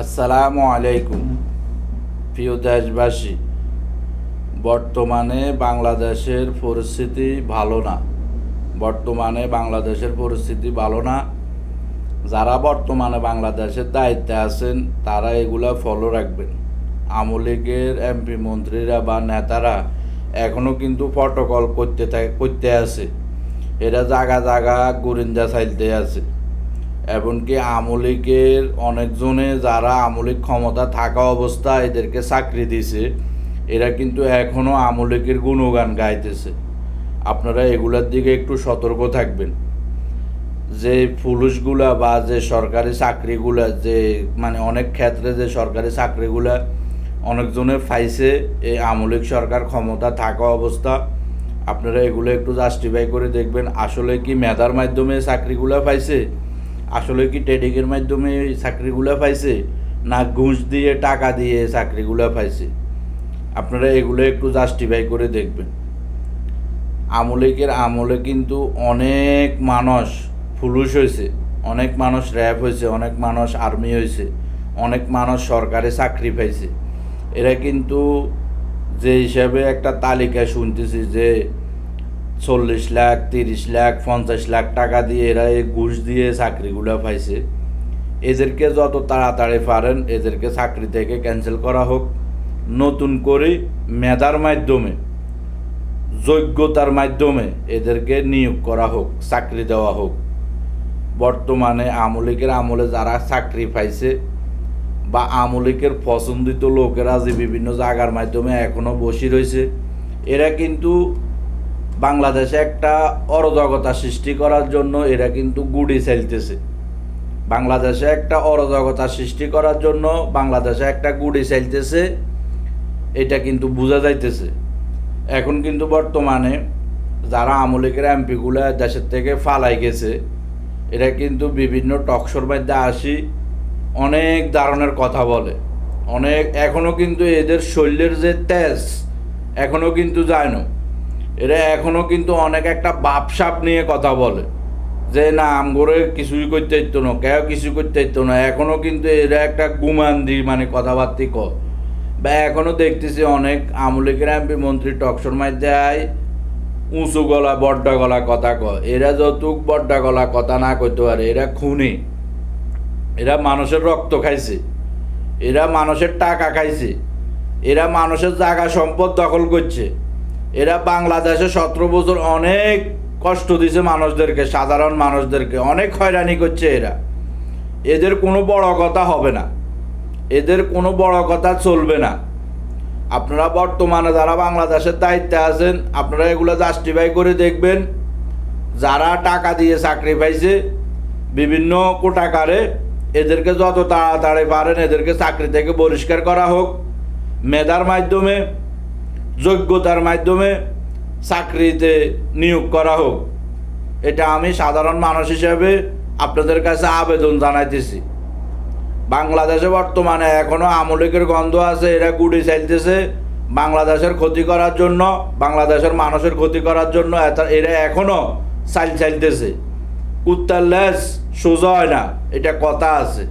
আসসালামু আলাইকুম প্রিয় দেশবাসী। বর্তমানে বাংলাদেশের পরিস্থিতি ভালো না। যারা বর্তমানে বাংলাদেশের দায়িত্বে আছেন তারা এগুলা ফলো রাখবেন। আওয়ামী লীগের এমপি মন্ত্রীরা বা নেতারা এখনও কিন্তু প্রটোকল করতে আছে। এরা জায়গা জায়গা গুরিন্দা চাইতে আছে। এমনকি আওয়ামী লীগের অনেকজনে যারা আওয়ামী লীগ ক্ষমতা থাকা অবস্থায় এদেরকে চাকরি দিছে, এরা কিন্তু এখনও আওয়ামী লীগের গুণগান গাইতেছে। আপনারা এগুলোর দিকে একটু সতর্ক থাকবেন। যে পুলিশগুলা বা যে সরকারি চাকরিগুলা, যে অনেক ক্ষেত্রে যে সরকারি চাকরিগুলা অনেকজনে পাইছে এই আওয়ামী লীগ সরকার ক্ষমতা থাকা অবস্থা, আপনারা এগুলো একটু জাস্টিফাই করে দেখবেন। আসলে কি মেধার মাধ্যমে চাকরিগুলা পাইছে, আসলে কি ট্রেডিংয়ের মাধ্যমে চাকরিগুলো পাইছে, না ঘুষ দিয়ে টাকা দিয়ে চাকরিগুলো পাইছে। আপনারা এগুলো একটু জাস্টিফাই করে দেখবেন। আওয়ামী লীগের আমলে কিন্তু অনেক মানুষ পুলিশ হয়েছে, অনেক মানুষ র্যাব হয়েছে, অনেক মানুষ আর্মি হয়েছে, অনেক মানুষ সরকারি চাকরি পাইছে। এরা কিন্তু যে হিসাবে একটা তালিকা শুনতেছি যে 40 লাখ, 30 লাখ, 50 লাখ টাকা দিয়ে এরা এই ঘুষ দিয়ে চাকরিগুলো পাইছে। এদেরকে যত তাড়াতাড়ি পারেন এদেরকে চাকরি থেকে ক্যান্সেল করা হোক, নতুন করে মেধার মাধ্যমে, যোগ্যতার মাধ্যমে এদেরকে নিয়োগ করা হোক, চাকরি দেওয়া হোক। বর্তমানে আওয়ামী লীগের আমলে যারা চাকরি পাইছে বা আওয়ামী লীগের পছন্দিত লোকেরা যে বিভিন্ন জায়গার মাধ্যমে এখনও বসে রয়েছে, এরা কিন্তু বাংলাদেশে একটা অরাজকতা সৃষ্টি করার জন্য এরা কিন্তু গুড়ি চাইতেছে। বাংলাদেশে একটা অরাজকতা সৃষ্টি করার জন্য বাংলাদেশে একটা গুড়ি চাইতেছে, এটা কিন্তু বোঝা যাইতেছে। এখন কিন্তু বর্তমানে যারা আওয়ামী লীগের এমপিগুলো দেশের থেকে ফালাই গেছে, এরা কিন্তু বিভিন্ন টকশোর মধ্যে আসি অনেক ধরনের কথা বলে। এখনও কিন্তু এদের শরীরের যে তেজ এখনও কিন্তু যায় না। এরা এখনও কিন্তু অনেক একটা বাপসাপ নিয়ে কথা বলে যে না আমগরে কিছুই করতে হইতো না, কেউ কিছু করতে হইতো না। এখনও কিন্তু এরা একটা গুমান্দি কথাবার্তি কয়। বা এখনও দেখতেছি অনেক আওয়ামী লীগের এমপি মন্ত্রী টকশোর মধ্যে আয় উঁচু গলা বড্ডা গলা কথা কয়। এরা যতটুক বড্ডা গলা কথা না কইতে পারে, এরা খুনি। এরা মানুষের রক্ত খাইছে, এরা মানুষের টাকা খাইছে, এরা মানুষের জায়গা সম্পদ দখল করছে। এরা বাংলাদেশে 17 বছর অনেক কষ্ট দিছে মানুষদেরকে, সাধারণ মানুষদেরকে অনেক হয়রানি করছে। এদের কোনো বড় কথা হবে না, এদের কোনো বড় কথা চলবে না। আপনারা বর্তমানে যারা বাংলাদেশের দায়িত্বে আছেন, আপনারা এগুলো জাস্টিফাই করে দেখবেন। যারা টাকা দিয়ে চাকরি পাইছে বিভিন্ন কোটাকারে, এদেরকে যত তাড়াতাড়ি পারেন এদেরকে চাকরি থেকে বহিষ্কার করা হোক। মেধার মাধ্যমে, যোগ্যতার মাধ্যমে চাকরিতে নিয়োগ করা হোক। এটা আমি সাধারণ মানুষ হিসেবে আপনাদের কাছে আবেদন জানাইতেছি। বাংলাদেশে বর্তমানে এখনও আওয়ামী লীগের গন্ধ আছে। এরা গুড়ি চাইতেছে বাংলাদেশের ক্ষতি করার জন্য, বাংলাদেশের মানুষের ক্ষতি করার জন্য। এরা এখনও চাইতেছে। কুত্তার লেজ সোজা হয় না, এটা কথা আছে।